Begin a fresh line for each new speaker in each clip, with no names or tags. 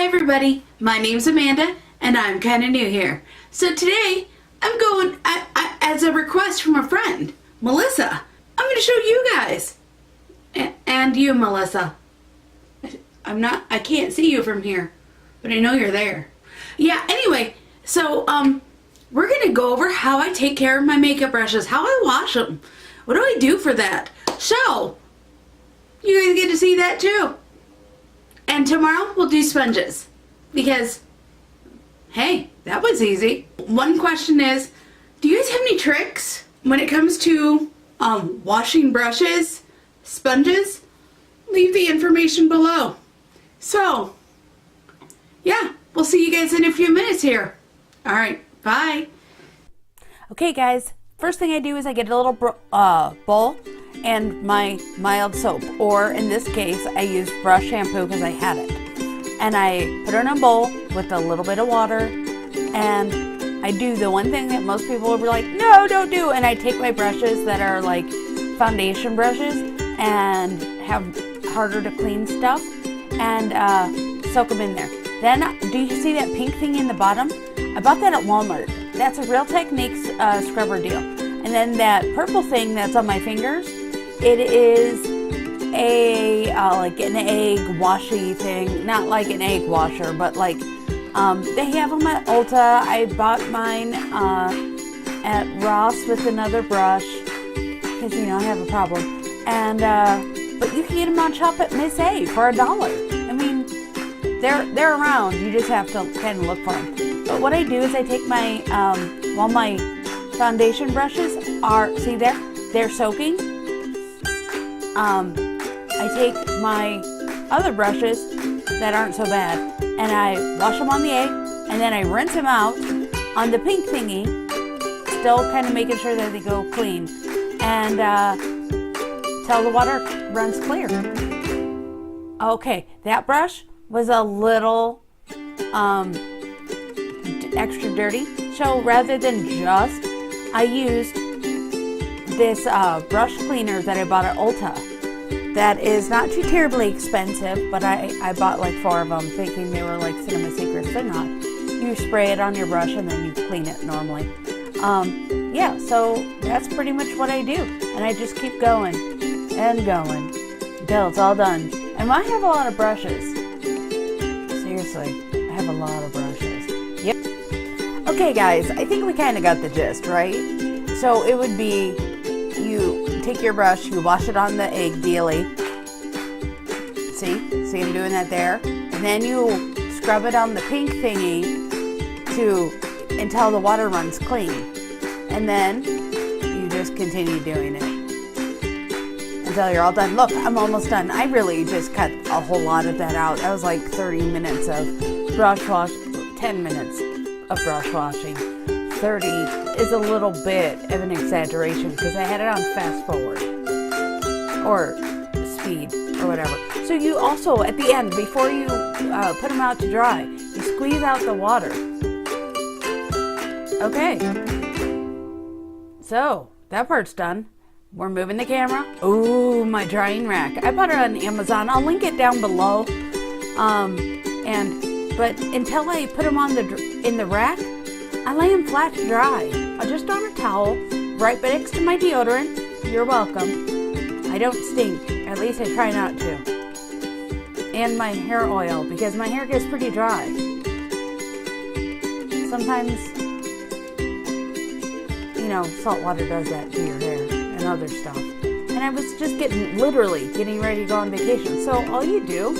Hi everybody, my name's Amanda and I'm kind of new here. So today I'm going, as a request from a friend, Melissa, I'm going to show you guys. And you, Melissa. I can't see you from here, but I know you're there. Yeah, anyway, so we're going to go over how I take care of my makeup brushes, how I wash them. What do I do for that? So, you guys get to see that too. And tomorrow we'll do sponges because, hey, that was easy. One question is, do you guys have any tricks when it comes to washing brushes, sponges? Leave the information below. So, yeah, we'll see you guys in a few minutes here. All right, bye.
Okay, guys, first thing I do is I get a little bowl and my mild soap, or in this case I use brush shampoo because I had it, and I put it in a bowl with a little bit of water, and I do the one thing that most people will be like, no, don't do, and I take my brushes that are like foundation brushes and have harder to clean stuff and soak them in there. Then, do you see that pink thing in the bottom? I bought that at Walmart. That's a Real Techniques scrubber deal. And then that purple thing that's on my fingers, it is a like an egg washy thing. Not like an egg washer, but like they have them at Ulta. I bought mine at Ross with another brush because I have a problem. And but you can get them on shop at Miss A for $1. I mean, they're around. You just have to kind of look for them. But what I do is I take my while my foundation brushes are, see there, they're soaking. I take my other brushes that aren't so bad and I wash them on the egg, and then I rinse them out on the pink thingy, still kind of making sure that they go clean, and till the water runs clear. Okay, that brush was a little extra dirty, so rather than just, I used this brush cleaner that I bought at Ulta. That is not too terribly expensive, but I bought like 4 of them thinking they were like Cinema Secrets. They're not. You spray it on your brush and then you clean it normally. Yeah, so that's pretty much what I do. And I just keep going and going until it's all done. And I have a lot of brushes. Seriously, I have a lot of brushes. Yep. Okay guys, I think we kind of got the gist, right? So it would be, you take your brush, you wash it on the egg dealy. See I'm doing that there? And then you scrub it on the pink thingy until the water runs clean. And then you just continue doing it until you're all done. Look, I'm almost done. I really just cut a whole lot of that out. That was like 30 minutes of brush wash, 10 minutes of brush washing. 30 is a little bit of an exaggeration because I had it on fast forward or speed or whatever. So you also, at the end, before you put them out to dry, you squeeze out the water. Okay. So that part's done. We're moving the camera. Ooh, my drying rack. I bought it on Amazon. I'll link it down below. But until I put them in the rack, I lay them flat to dry. Just on a towel, right next to my deodorant. You're welcome. I don't stink. At least I try not to. And my hair oil, because my hair gets pretty dry. Sometimes, salt water does that to your hair and other stuff. And I was just literally getting ready to go on vacation. So all you do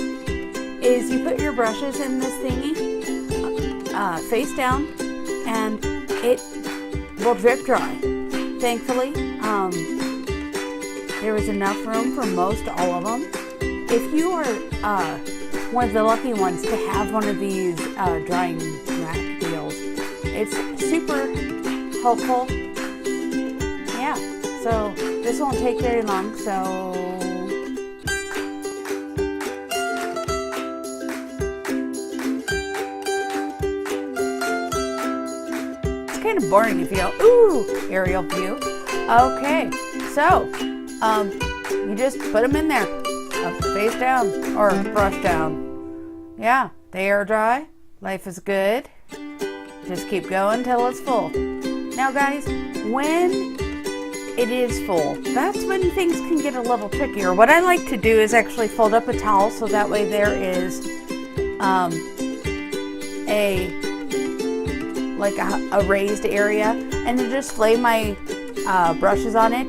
is you put your brushes in this thingy, face down, and it will drip dry. Thankfully, there was enough room for most all of them. If you are one of the lucky ones to have one of these drying rack deals, it's super helpful. Yeah, so this won't take very long, so kind of boring if you go, ooh, aerial view. Okay, so you just put them in there, face down or brush down. yeah, they are dry. Life is good. Just keep going till it's full. Now guys, when it is full, that's when things can get a little trickier. What I like to do is actually fold up a towel so that way there is a raised area, and then just lay my brushes on it,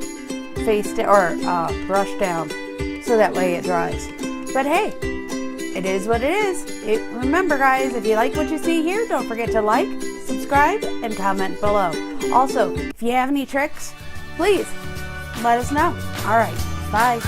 brush down, so that way it dries. But hey, it is what it is. Remember guys, if you like what you see here, don't forget to like, subscribe, and comment below. Also, if you have any tricks, please let us know. All right, bye.